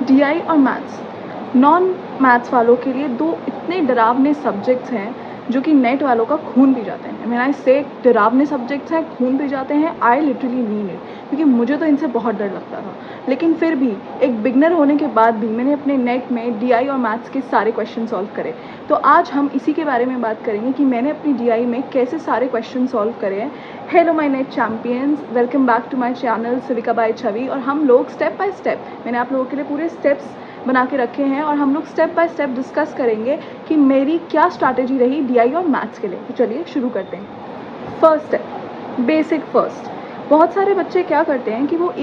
DI और maths non maths वालों के लिए दो इतने डरावने सब्जेक्ट्स हैं जो कि नेट वालों का खून पी जाते हैं। मैंने इससे डरावने सब्जेक्ट्स हैं, खून पी जाते हैं, आई लिटरली मीन इट, क्योंकि मुझे तो इनसे बहुत डर लगता था। लेकिन फिर भी एक बिगनर होने के बाद भी मैंने अपने नेट में डीआई और मैथ्स के सारे क्वेश्चन सॉल्व करे। तो आज हम इसी के बारे में बात करेंगे कि मैंने अपनी डीआई में कैसे सारे क्वेश्चन सॉल्व करे हैं। Hello my NET champions, welcome back to my channel सिविका बाय छवि। और हम लोग स्टेप बाय स्टेप, मैंने आप लोगों के लिए पूरे स्टेप्स बना के रखे हैं और हम लोग स्टेप बाय स्टेप डिस्कस करेंगे कि मेरी क्या स्ट्रैटेजी रही डीआई और मैथ्स के लिए। तो चलिए शुरू करते हैं। First step, basic first. बहुत सारे बच्चे क्या करते हैं कि वो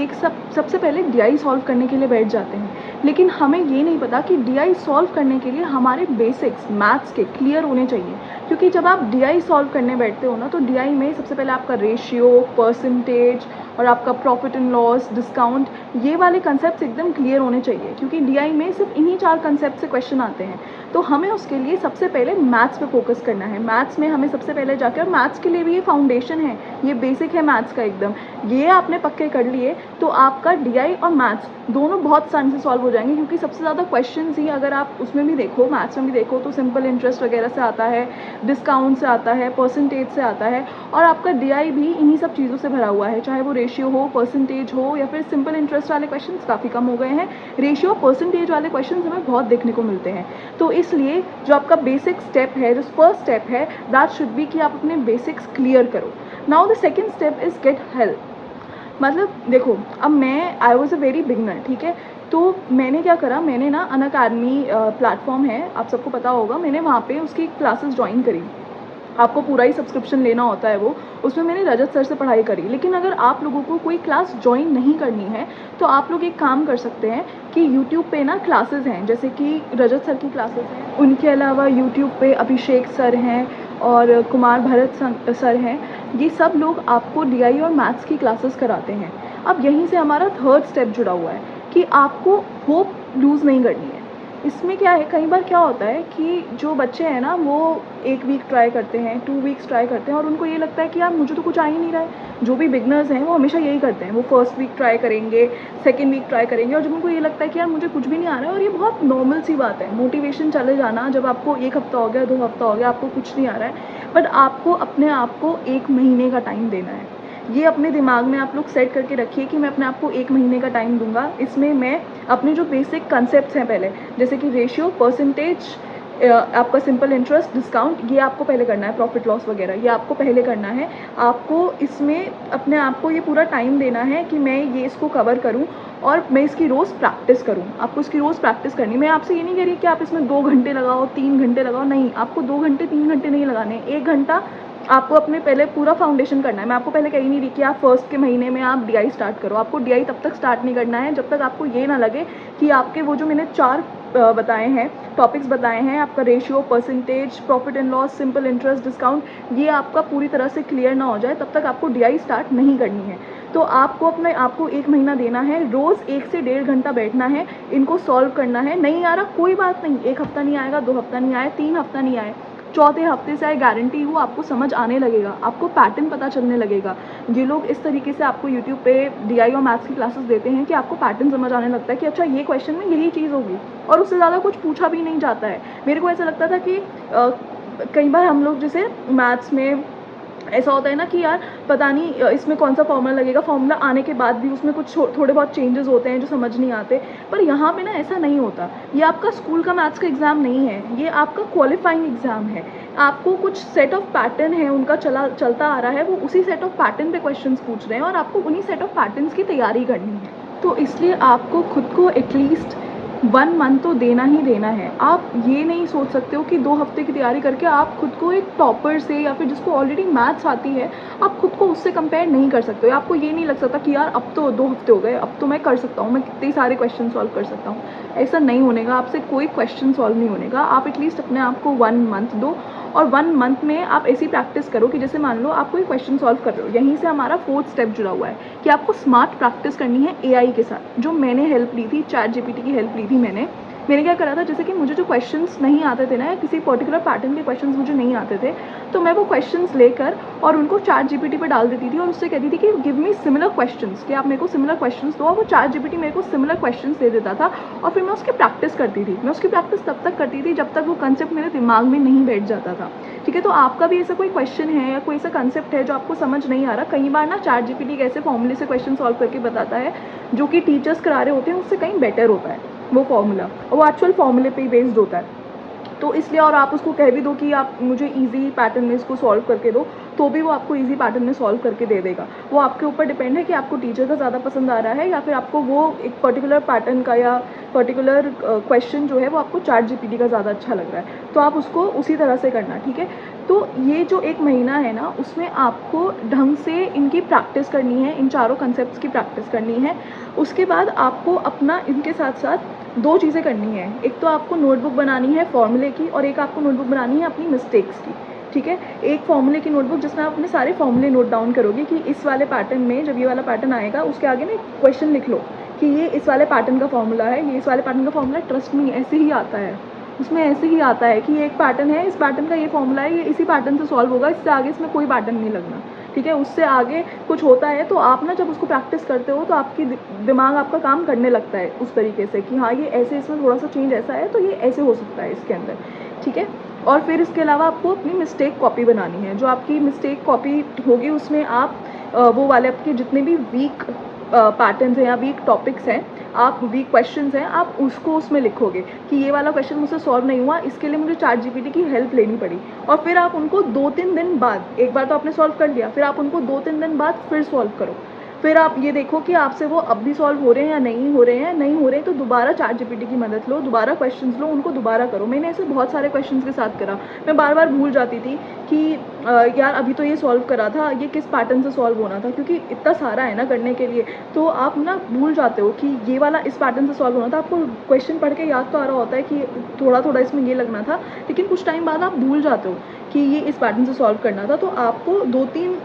सबसे पहले डीआई सॉल्व करने के लिए बैठ जाते हैं, लेकिन हमें ये नहीं पता कि डीआई सॉल्व करने के लिए हमारे बेसिक्स मैथ्स के क्लियर होने चाहिए। क्योंकि जब आप डीआई सॉल्व करने बैठते हो ना, तो डीआई में सबसे पहले आपका रेशियो, परसेंटेज और आपका प्रॉफिट एंड लॉस, डिस्काउंट, ये वाले कंसेप्ट एकदम क्लियर होने चाहिए। क्योंकि डीआई में सिर्फ इन्हीं 4 कंसेप्ट से क्वेश्चन आते हैं। तो हमें उसके लिए सबसे पहले मैथ्स पे फोकस करना है। मैथ्स में हमें सबसे पहले जाकर, और मैथ्स के लिए भी ये फाउंडेशन है, ये बेसिक है मैथ्स का एकदम, ये आपने पक्के कर लिए तो आपका डीआई और मैथ्स दोनों बहुत आसानी से सॉल्व हो जाएंगे। क्योंकि सबसे ज़्यादा क्वेश्चन ही अगर आप उसमें भी देखो, मैथ्स में भी देखो, तो सिंपल इंटरेस्ट वगैरह से आता है, डिस्काउंट से आता है, परसेंटेज से आता है, और आपका डीआई भी इन्हीं सब चीज़ों से भरा हुआ है। चाहे वो रेशियो हो, परसेंटेज हो, या फिर सिंपल इंटरेस्ट वाले क्वेश्चन काफ़ी कम हो गए हैं, रेशियो परसेंटेज वाले क्वेश्चन हमें बहुत देखने को मिलते हैं। तो इसलिए जो आपका बेसिक स्टेप है, जो फर्स्ट स्टेप है, दैट शुड बी कि आप अपने बेसिक्स क्लियर करो। Now the second step is get help. मतलब देखो, अब मैं I was a very beginner, ठीक है। तो मैंने क्या करा, मैंने ना अनअकैडमी प्लेटफॉर्म है, आप सबको पता होगा, मैंने वहाँ पे उसकी क्लासेस ज्वाइन करी। आपको पूरा ही सब्सक्रिप्शन लेना होता है वो, उसमें मैंने रजत सर से पढ़ाई करी। लेकिन अगर आप लोगों को कोई क्लास ज्वाइन नहीं करनी है तो आप लोग एक काम कर सकते हैं कि यूट्यूब पे ना क्लासेस हैं, जैसे कि रजत सर की क्लासेस हैं, उनके अलावा यूट्यूब पे अभिषेक सर हैं और कुमार भरत सर हैं। ये सब लोग आपको डीआई और मैथ्स की क्लासेस कराते हैं। अब यहीं से हमारा थर्ड स्टेप जुड़ा हुआ है कि आपको होप लूज़ नहीं करनी है। इसमें क्या है, कई बार क्या होता है कि जो बच्चे हैं ना, वो 1 वीक ट्राई करते हैं, 2 वीक्स ट्राई करते हैं, और उनको ये लगता है कि यार मुझे तो कुछ आ ही नहीं रहा है। जो भी बिगनर्स हैं वो हमेशा यही करते हैं, वो फर्स्ट वीक ट्राई करेंगे, सेकेंड वीक ट्राई करेंगे, और जब उनको ये लगता है कि यार मुझे कुछ भी नहीं आ रहा है, और ये बहुत नॉर्मल सी बात है, मोटिवेशन चले जाना। जब आपको 1 हफ्ता हो गया, 2 हफ्ता हो गया, आपको कुछ नहीं आ रहा है, बट आपको अपने आप को 1 महीने का टाइम देना है। ये अपने दिमाग में आप लोग सेट करके रखिए कि मैं अपने आप को 1 महीने का टाइम दूंगा। इसमें मैं अपने जो बेसिक कंसेप्ट्स हैं पहले, जैसे कि रेशियो, परसेंटेज, आपका सिंपल इंटरेस्ट, डिस्काउंट, ये आपको पहले करना है, प्रॉफिट लॉस वगैरह ये आपको पहले करना है। आपको इसमें अपने आप को ये पूरा टाइम देना है कि मैं ये इसको कवर करूं और मैं इसकी रोज़ प्रैक्टिस करूं। आपको इसकी रोज़ प्रैक्टिस करनी है। मैं आपसे ये नहीं कह रही कि आप इसमें 2 घंटे लगाओ, 3 घंटे लगाओ, नहीं, आपको 2 घंटे 3 घंटे नहीं लगाने, 1 घंटा आपको अपने पहले पूरा फाउंडेशन करना है। मैं आपको पहले कहीं नहीं रही कि आप फर्स्ट के महीने में आप डीआई स्टार्ट करो। आपको डीआई तब तक स्टार्ट नहीं करना है जब तक आपको ये ना लगे कि आपके वो जो मैंने 4 बताए हैं, टॉपिक्स बताए हैं, आपका ratio, percentage, profit and loss, simple interest, discount, ये आपका पूरी तरह से क्लियर ना हो जाए, तब तक आपको डीआई स्टार्ट नहीं करनी है। तो आपको अपने आपको 1 महीना देना है, रोज़ 1 से 1.5 घंटा बैठना है, इनको सॉल्व करना है। नहीं आ रहा कोई बात नहीं, 1 हफ्ता नहीं आएगा, 2 हफ्ता नहीं आए, 3 हफ्ता नहीं आए, चौथे हफ्ते से गारंटी वो आपको समझ आने लगेगा, आपको पैटर्न पता चलने लगेगा। ये लोग इस तरीके से आपको यूट्यूब पे डीआई और मैथ्स की क्लासेस देते हैं कि आपको पैटर्न समझ आने लगता है कि अच्छा ये क्वेश्चन में यही चीज़ होगी, और उससे ज़्यादा कुछ पूछा भी नहीं जाता है। मेरे को ऐसा लगता था कि कई बार हम लोग जैसे मैथ्स में ऐसा होता है ना कि यार पता नहीं इसमें कौन सा फॉर्मूला लगेगा, फॉर्मूला आने के बाद भी उसमें कुछ थोड़े बहुत चेंजेस होते हैं जो समझ नहीं आते। पर यहाँ पे ना ऐसा नहीं होता। ये आपका स्कूल का मैथ्स का एग्ज़ाम नहीं है, ये आपका क्वालिफाइंग एग्ज़ाम है। आपको कुछ सेट ऑफ पैटर्न है उनका चलता आ रहा है, वो उसी सेट ऑफ पैटर्न पे क्वेश्चंस पूछ रहे हैं और आपको उन्हीं सेट ऑफ पैटर्न्स की तैयारी करनी है। तो इसलिए आपको खुद को एटलीस्ट 1 मंथ तो देना ही देना है। आप ये नहीं सोच सकते हो कि 2 हफ्ते की तैयारी करके आप खुद को एक टॉपर से, या फिर जिसको ऑलरेडी मैथ्स आती है, आप खुद को उससे कंपेयर नहीं कर सकते हो। आपको ये नहीं लग सकता कि यार अब तो 2 हफ्ते हो गए, अब तो मैं कर सकता हूँ, मैं कितने सारे क्वेश्चन सॉल्व कर सकता हूँ। ऐसा नहीं होने का, आपसे कोई क्वेश्चन सॉल्व नहीं होने का। आप एटलीस्ट अपने आप को 1 मंथ दो, और 1 मंथ में आप ऐसी प्रैक्टिस करो कि जैसे मान लो आप कोई क्वेश्चन सॉल्व कर रहे हो, यहीं से हमारा 4th स्टेप जुड़ा हुआ है कि आपको स्मार्ट प्रैक्टिस करनी है एआई के साथ। जो मैंने हेल्प ली थी, चैट जीपीटी की हेल्प ली थी मैंने, मैंने क्या करा था, जैसे कि मुझे जो क्वेश्चंस नहीं आते थे ना, या किसी पर्टिकुलर पैटर्न के क्वेश्चंस मुझे नहीं आते थे, तो मैं वो क्वेश्चंस लेकर और उनको चैट जीपीटी पे डाल देती थी और उससे कहती थी कि गिव मी सिमिलर क्वेश्चंस, कि आप मेरे को सिमिलर क्वेश्चंस दो, और वो चैट जीपीटी मेरे को सिमिलर क्वेश्चंस दे देता था। और फिर मैं उसकी प्रैक्टिस करती थी। मैं उसकी प्रैक्टिस तब तक करती थी जब तक वो कंसेप्ट मेरे दिमाग में नहीं बैठ जाता था। ठीक है, तो आपका भी ऐसा कोई क्वेश्चन है या कोई ऐसा कंसेप्ट है जो आपको समझ नहीं आ रहा, कई बार ना चैट जीपीटी एक ऐसे फॉर्मूले से क्वेश्चन सॉल्व करके बताता है जो कि टीचर्स करा रहे होते हैं उससे कहीं बेटर होता है वो फॉर्मूला, और वो एक्चुअल फॉर्मूले पे ही बेस्ड होता है। तो इसलिए, और आप उसको कह भी दो कि आप मुझे इजी पैटर्न में इसको सॉल्व करके दो, तो भी वो आपको इजी पैटर्न में सॉल्व करके दे देगा। वो आपके ऊपर डिपेंड है कि आपको टीचर का ज़्यादा पसंद आ रहा है या फिर आपको वो एक पर्टिकुलर पैटर्न का या पर्टिकुलर क्वेश्चन जो है वो आपको चैट जीपीटी का ज़्यादा अच्छा लग रहा है, तो आप उसको उसी तरह से करना। ठीक है, तो ये जो एक महीना है ना, उसमें आपको ढंग से इनकी प्रैक्टिस करनी है, इन चारों कंसेप्ट्स की प्रैक्टिस करनी है। उसके बाद आपको अपना इनके साथ साथ दो चीज़ें करनी है। एक तो आपको नोटबुक बनानी है फॉर्मूले की, और एक आपको नोटबुक बनानी है अपनी मिस्टेक्स की। ठीक है, एक फॉर्मूले की नोटबुक जिसमें आप अपने सारे फॉर्मूले नोट डाउन करोगे कि इस वाले पैटर्न में जब ये वाला पैटर्न आएगा उसके आगे ना क्वेश्चन लिख लो कि ये इस वाले पैटर्न का फॉर्मूला है, ये इस वाले पैटर्न का फॉर्मूला, ट्रस्ट मी ऐसे ही आता है, उसमें ऐसे ही आता है कि ये एक पैटर्न है, इस पैटर्न का ये फॉर्मूला है, ये इसी पैटर्न से सॉल्व होगा, इससे आगे इसमें कोई पैटर्न नहीं लगना। ठीक है, उससे आगे कुछ होता है तो आप ना जब उसको प्रैक्टिस करते हो तो आपकी दिमाग आपका काम करने लगता है उस तरीके से कि हाँ ये ऐसे, इसमें थोड़ा सा चेंज ऐसा है तो ये ऐसे हो सकता है इसके अंदर। ठीक है, और फिर इसके अलावा आपको अपनी मिस्टेक कॉपी बनानी है। जो आपकी मिस्टेक कॉपी होगी उसमें आप वो वाले आपके जितने भी वीक पैटर्न्स हैं या वीक टॉपिक्स हैं, आप वीक क्वेश्चंस हैं, आप उसको उसमें लिखोगे कि ये वाला क्वेश्चन मुझसे सॉल्व नहीं हुआ, इसके लिए मुझे चैट जीपीटी की हेल्प लेनी पड़ी। और फिर आप उनको 2-3 दिन बाद, एक बार तो आपने सॉल्व कर लिया, फिर आप उनको 2-3 दिन बाद फिर सॉल्व करो। फिर आप ये देखो कि आपसे वो अब भी सॉल्व हो रहे हैं या नहीं हो रहे हैं। नहीं हो रहे हैं तो दोबारा चैट जीपीटी की मदद लो, दोबारा क्वेश्चंस लो, उनको दोबारा करो। मैंने ऐसे बहुत सारे क्वेश्चंस के साथ करा। मैं बार बार भूल जाती थी कि यार अभी तो ये सॉल्व करा था, ये किस पैटर्न से सॉल्व होना था, क्योंकि इतना सारा है ना करने के लिए, तो आप ना भूल जाते हो कि ये वाला इस पैटर्न से सॉल्व होना था। आपको क्वेश्चन पढ़ के याद तो आ रहा होता है कि थोड़ा थोड़ा इसमें ये लगना था, लेकिन कुछ टाइम बाद आप भूल जाते हो कि ये इस पैटर्न से सॉल्व करना था। तो आपको 2-3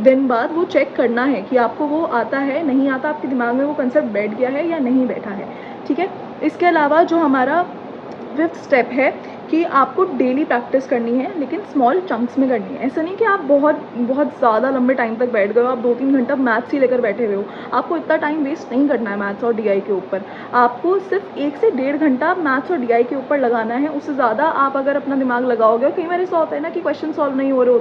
दिन बाद वो चेक करना है कि आपको वो आता है, नहीं आता, आपके दिमाग में वो कंसेप्ट बैठ गया है या नहीं बैठा है। ठीक है, इसके अलावा जो हमारा 5th स्टेप है कि आपको डेली प्रैक्टिस करनी है, लेकिन स्मॉल चंक्स में करनी है। ऐसा नहीं कि आप बहुत बहुत ज़्यादा लंबे टाइम तक बैठ गए हो, आप 2-3 घंटा मैथ्स ही लेकर बैठे हुए हो। आपको इतना टाइम वेस्ट नहीं करना है मैथ्स और डीआई के ऊपर। आपको सिर्फ 1 से 1.5 घंटा मैथ्स और डीआई के ऊपर लगाना है। उससे ज़्यादा आप अगर अपना दिमाग लगाओगे, कई बार ऐसा होता है ना कि क्वेश्चन सॉल्व नहीं हो रहे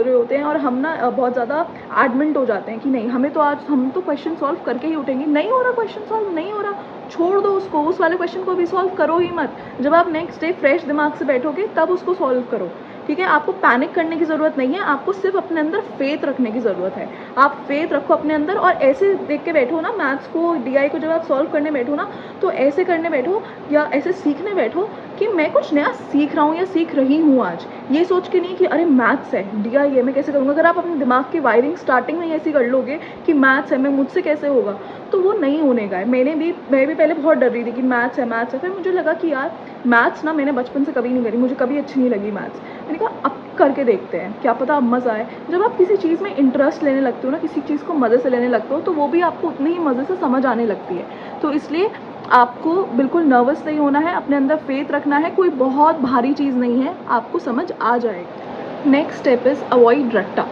होते हैं और हम ना बहुत ज़्यादा एडमेंट हो जाते हैं कि नहीं, हमें तो आज हम तो क्वेश्चन सॉल्व करके ही उठेंगे। नहीं हो रहा, क्वेश्चन सॉल्व नहीं हो रहा, छोड़ दो उसको, उस वाले क्वेश्चन को भी सॉल्व करो ही मत। जब आप नेक्स्ट डे फ्रेश दिमाग से बैठोगे तब उसको सॉल्व करो। ठीक है, आपको पैनिक करने की ज़रूरत नहीं है, आपको सिर्फ अपने अंदर फेथ रखने की ज़रूरत है। आप फेथ रखो अपने अंदर और ऐसे देख के बैठो ना मैथ्स को, डीआई को, जब आप सॉल्व करने बैठो ना तो ऐसे करने बैठो या ऐसे सीखने बैठो कि मैं कुछ नया सीख रहा हूँ या सीख रही हूँ आज। ये सोच के नहीं कि अरे मैथ्स है, डीआई है, मैं कैसे करूँगा। अगर आप अपने दिमाग की वायरिंग स्टार्टिंग में ऐसी कर लोगे कि मैथ्स है, मैं मुझसे कैसे होगा, तो वो नहीं होने का है। मैं भी पहले बहुत डर रही थी कि मैथ्स है। फिर मुझे लगा कि यार मैथ्स ना मैंने बचपन से कभी नहीं करी, मुझे कभी अच्छी नहीं लगी मैथ्स। मैंने कहा अब करके देखते हैं, क्या पता अब मज़ा आए। जब आप किसी चीज़ में इंटरेस्ट लेने लगते हो ना, किसी चीज़ को मज़े से लेने लगते हो, तो वो भी आपको उतनी ही मज़े से समझ आने लगती है। तो इसलिए आपको बिल्कुल नर्वस नहीं होना है, अपने अंदर फेथ रखना है। कोई बहुत भारी चीज़ नहीं है, आपको समझ आ जाएगा। नेक्स्ट स्टेप इज़ अवॉइड रट्टा।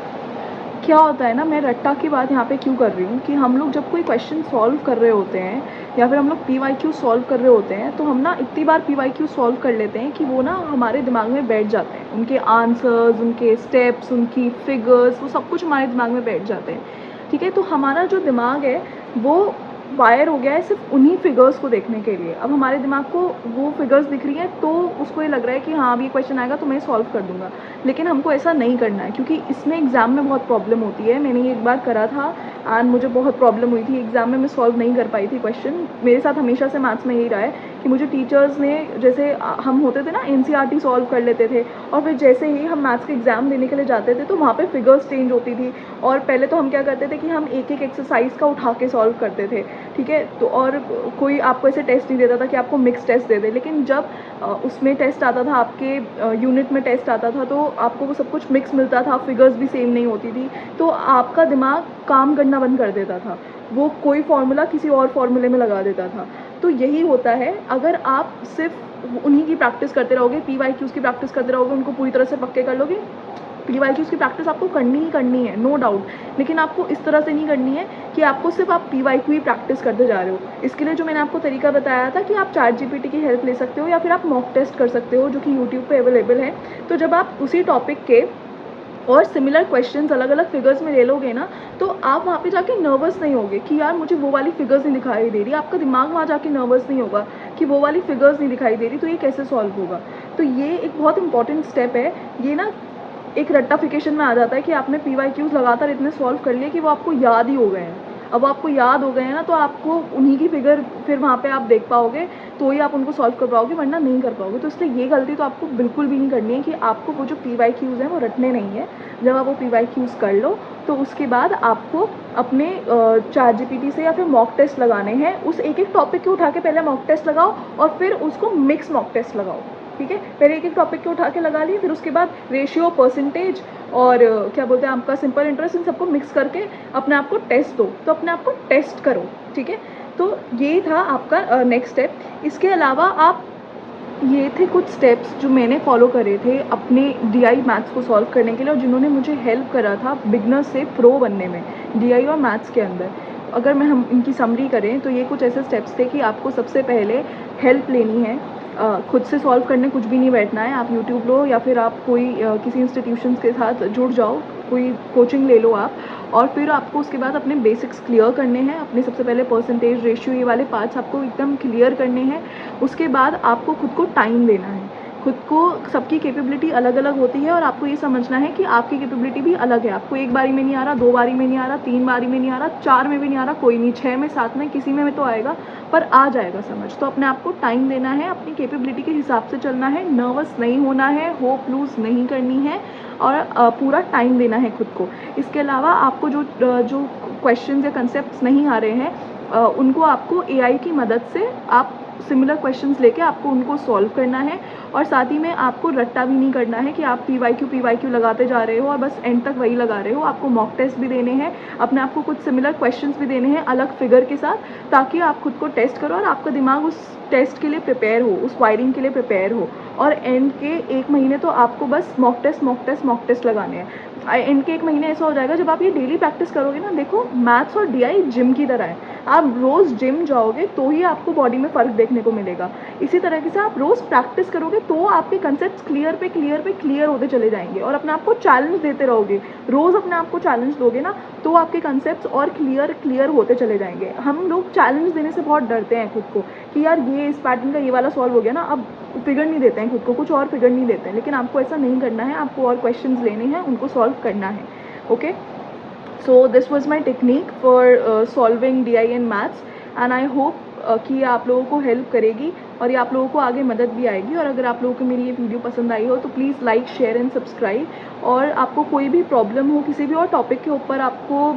क्या होता है ना, मैं रट्टा की बात यहाँ पे क्यों कर रही हूँ कि हम लोग जब कोई क्वेश्चन सॉल्व कर रहे होते हैं या फिर हम लोग PYQ सॉल्व कर रहे होते हैं, तो हम ना इतनी बार PYQ सॉल्व कर लेते हैं कि वो ना हमारे दिमाग में बैठ जाते हैं। उनके आंसर्स, उनके स्टेप्स, उनकी फिगर्स, वो सब कुछ हमारे दिमाग में बैठ जाते हैं। ठीक है, तो हमारा जो दिमाग है वो वायर हो गया है सिर्फ उन्हीं फिगर्स को देखने के लिए। अब हमारे दिमाग को वो फिगर्स दिख रही हैं तो उसको ये लग रहा है कि हाँ अब ये क्वेश्चन आएगा तो मैं सॉल्व कर दूंगा, लेकिन हमको ऐसा नहीं करना है, क्योंकि इसमें एग्ज़ाम में बहुत प्रॉब्लम होती है। मैंने ये एक बार करा था एंड मुझे बहुत प्रॉब्लम हुई थी एग्ज़ाम में, मैं सॉल्व नहीं कर पाई थी क्वेश्चन। मेरे साथ हमेशा से मैथ्स में यही रहा है कि मुझे टीचर्स ने, जैसे हम होते थे ना NCERT सॉल्व कर लेते थे, और फिर जैसे ही हम मैथ्स के एग्ज़ाम देने के लिए जाते थे तो वहाँ पे फिगर्स चेंज होती थी। और पहले तो हम क्या करते थे कि हम एक एक एक्सरसाइज का उठा के सॉल्व करते थे। ठीक है, तो और कोई आपको ऐसे टेस्ट नहीं देता था कि आपको मिक्स टेस्ट दे दे, लेकिन जब उसमें टेस्ट आता था, आपके यूनिट में टेस्ट आता था, तो आपको वो सब कुछ मिक्स मिलता था, फिगर्स भी सेम नहीं होती थी, तो आपका दिमाग काम करना बंद कर देता था। वो कोई फार्मूला किसी और फार्मूले में लगा देता था। तो यही होता है, अगर आप सिर्फ उन्हीं की प्रैक्टिस करते रहोगे, PYQs की प्रैक्टिस करते रहोगे, उनको पूरी तरह से पक्के कर लोगे। PYQs की प्रैक्टिस आपको करनी ही करनी है, नो डाउट, लेकिन आपको इस तरह से नहीं करनी है कि आपको सिर्फ आप PYQ ही प्रैक्टिस करते जा रहे हो। इसके लिए जो मैंने आपको तरीका बताया था कि आप ChatGPT की हेल्प ले सकते हो या फिर आप मॉक टेस्ट कर सकते हो, जो कि यूट्यूब पे अवेलेबल है। तो जब आप उसी टॉपिक के और सिमिलर क्वेश्चंस अलग अलग फिगर्स में ले लोगे ना, तो आप वहाँ पे जाके नर्वस नहीं होगे कि यार मुझे वो वाली फिगर्स नहीं दिखाई दे रही। आपका दिमाग वहाँ जाके नर्वस नहीं होगा कि वो वाली फिगर्स नहीं दिखाई दे रही, तो ये कैसे सॉल्व होगा। तो ये एक बहुत इंपॉर्टेंट स्टेप है। ये ना एक रट्टाफिकेशन में आ जाता है कि आपने PYQs लगातार इतने सॉल्व कर लिए कि वो आपको याद ही हो गए हैं। अब आपको याद हो गए हैं ना, तो आपको उन्हीं की फिगर फिर वहाँ पे आप देख पाओगे, तो ही आप उनको सॉल्व कर पाओगे, वरना नहीं कर पाओगे। तो इसलिए ये गलती तो आपको बिल्कुल भी नहीं करनी है कि आपको वो जो PYQs हैं वो रटने नहीं है। जब आप वो PYQs कर लो, तो उसके बाद आपको अपने ChatGPT से या फिर मॉक टेस्ट लगाने हैं। उस एक एक टॉपिक को उठा के पहले मॉक टेस्ट लगाओ और फिर उसको मिक्स मॉक टेस्ट लगाओ, ठीक है। पहले एक एक टॉपिक को उठा के लगा लिए, फिर उसके बाद रेशियो, परसेंटेज और क्या बोलते हैं आपका सिंपल इंटरेस्ट, इन सबको मिक्स करके अपने आप को टेस्ट दो। तो अपने आप को टेस्ट करो, ठीक है। तो ये था आपका नेक्स्ट स्टेप। इसके अलावा आप, ये थे कुछ स्टेप्स जो मैंने फॉलो करे थे अपने DI मैथ्स को सॉल्व करने के लिए, और जिन्होंने मुझे हेल्प करा था बिगनर से प्रो बनने में DI और मैथ्स के अंदर। अगर हम इनकी समरी करें तो ये कुछ ऐसे स्टेप्स थे कि आपको सबसे पहले हेल्प लेनी है। खुद से सॉल्व करने कुछ भी नहीं बैठना है। आप यूट्यूब लो या फिर आप कोई किसी इंस्टीट्यूशंस के साथ जुड़ जाओ, कोई कोचिंग ले लो आप, और फिर आपको उसके बाद अपने बेसिक्स क्लियर करने हैं। अपने सबसे पहले परसेंटेज, रेशियो, ये वाले पार्ट्स आपको एकदम क्लियर करने हैं। उसके बाद आपको खुद को टाइम देना है। खुद को, सबकी कैपेबिलिटी अलग अलग होती है और आपको ये समझना है कि आपकी कैपेबिलिटी भी अलग है। आपको एक बारी में नहीं आ रहा, 2 बारी में नहीं आ रहा, 3 बारी में नहीं आ रहा, 4 में भी नहीं आ रहा, कोई नहीं, 6 में, 7 में, किसी में तो आएगा, पर आ जाएगा समझ। तो अपने आप को टाइम देना है, अपनी कैपेबिलिटी के हिसाब से चलना है, नर्वस नहीं होना है, होप लूज़ नहीं करनी है, और पूरा टाइम देना है खुद को। इसके अलावा आपको जो क्वेश्चंस या कंसेप्ट्स नहीं आ रहे हैं, उनको आपको AI की मदद से आप सिमिलर क्वेश्चंस लेके आपको उनको सॉल्व करना है। और साथ ही में आपको रट्टा भी नहीं करना है कि आप PYQ लगाते जा रहे हो और बस एंड तक वही लगा रहे हो। आपको मॉक टेस्ट भी देने हैं, अपने आप को कुछ सिमिलर क्वेश्चंस भी देने हैं अलग फिगर के साथ, ताकि आप खुद को टेस्ट करो और आपका दिमाग उस टेस्ट के लिए प्रिपेयर हो, उस वायरिंग के लिए प्रिपेयर हो। और एंड के 1 महीने तो आपको बस मॉक टेस्ट लगाने हैं। एंड के 1 महीने ऐसा हो जाएगा जब आप ये डेली प्रैक्टिस करोगे ना। देखो, मैथ्स और DI जिम की तरह है। आप रोज़ जिम जाओगे तो ही आपको बॉडी में फ़र्क देखने को मिलेगा। इसी तरीके से आप रोज़ प्रैक्टिस करोगे तो आपके कंसेप्ट्स क्लियर होते चले जाएंगे। और अपने आप को चैलेंज देते रहोगे, रोज़ अपने आप को चैलेंज दोगे ना, तो आपके कंसेप्ट्स और क्लियर होते चले जाएंगे। हम लोग चैलेंज देने से बहुत डरते हैं खुद को कि यार ये इस पैटर्न का ये वाला सॉल्व हो गया ना, अब फिगर नहीं देते हैं खुद को, कुछ और फिगर नहीं देते हैं। लेकिन आपको ऐसा नहीं करना है, आपको और क्वेश्चंस लेने हैं, उनको सॉल्व करना है। Okay, so this was my technique for solving DI and maths, and I hope कि ये आप लोगों को हेल्प करेगी और ये आप लोगों को आगे मदद भी आएगी। और अगर आप लोगों को मेरी ये वीडियो पसंद आई हो तो please like, share and subscribe. और आपको कोई भी प्रॉब्लम हो, किसी भी और टॉपिक के ऊपर आपको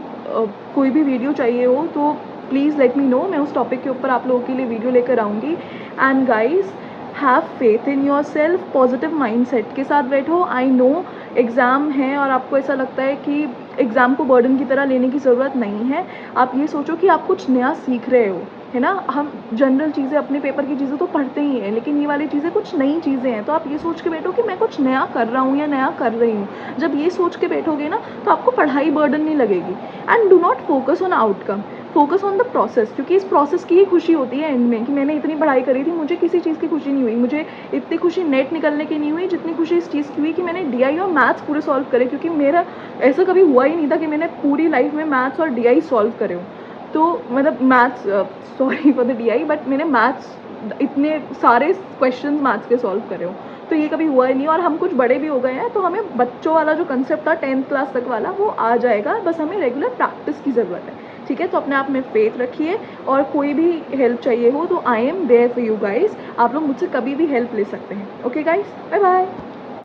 कोई भी वीडियो चाहिए हो, तो प्लीज़ लेट मी नो। मैं उस टॉपिक के ऊपर आप लोगों के लिए वीडियो लेकर आऊँगी। And guys, have faith in your self, positive mindset के साथ बैठो। आई नो एग्ज़ाम है और आपको ऐसा लगता है कि एग्ज़ाम को बर्डन की तरह लेने की ज़रूरत नहीं है। आप ये सोचो कि आप कुछ नया सीख रहे हो, है ना। हम जनरल चीज़ें, अपने पेपर की चीज़ें तो पढ़ते ही हैं, लेकिन ये वाली चीज़ें कुछ नई चीज़ें हैं। तो आप ये सोच के बैठो कि मैं कुछ नया कर रहा हूँ या नया कर रही हूँ। जब ये सोच के बैठोगे ना, तो आपको पढ़ाई बर्डन नहीं लगेगी। And do not focus on outcome, focus on the process, क्योंकि इस प्रोसेस की ही खुशी होती है एंड में, कि मैंने इतनी पढ़ाई करी थी, मुझे किसी चीज़ की खुशी नहीं हुई। मुझे इतनी खुशी नेट निकलने की नहीं हुई जितनी खुशी इस चीज़ की हुई कि मैंने DI और मैथ्स पूरे सॉल्व करे। क्योंकि मेरा ऐसा कभी हुआ ही नहीं था कि मैंने पूरी लाइफ में मैथ्स और DI सॉल्व करे हो। तो मतलब maths, sorry for the DI, but मैंने मैथ्स, इतने सारे क्वेश्चन मैथ्स के सॉल्व करे हो, तो ये कभी हुआ ही नहीं। और हम कुछ बड़े भी हो गए हैं, तो हमें बच्चों वाला जो कंसेप्ट था 10th क्लास तक वाला, वो आ जाएगा। बस हमें रेगुलर प्रैक्टिस की ज़रूरत है, ठीक है। तो अपने आप में फेथ रखिए, और कोई भी हेल्प चाहिए हो तो I am there for you guys. आप लोग मुझसे कभी भी हेल्प ले सकते हैं। Okay guys, bye bye.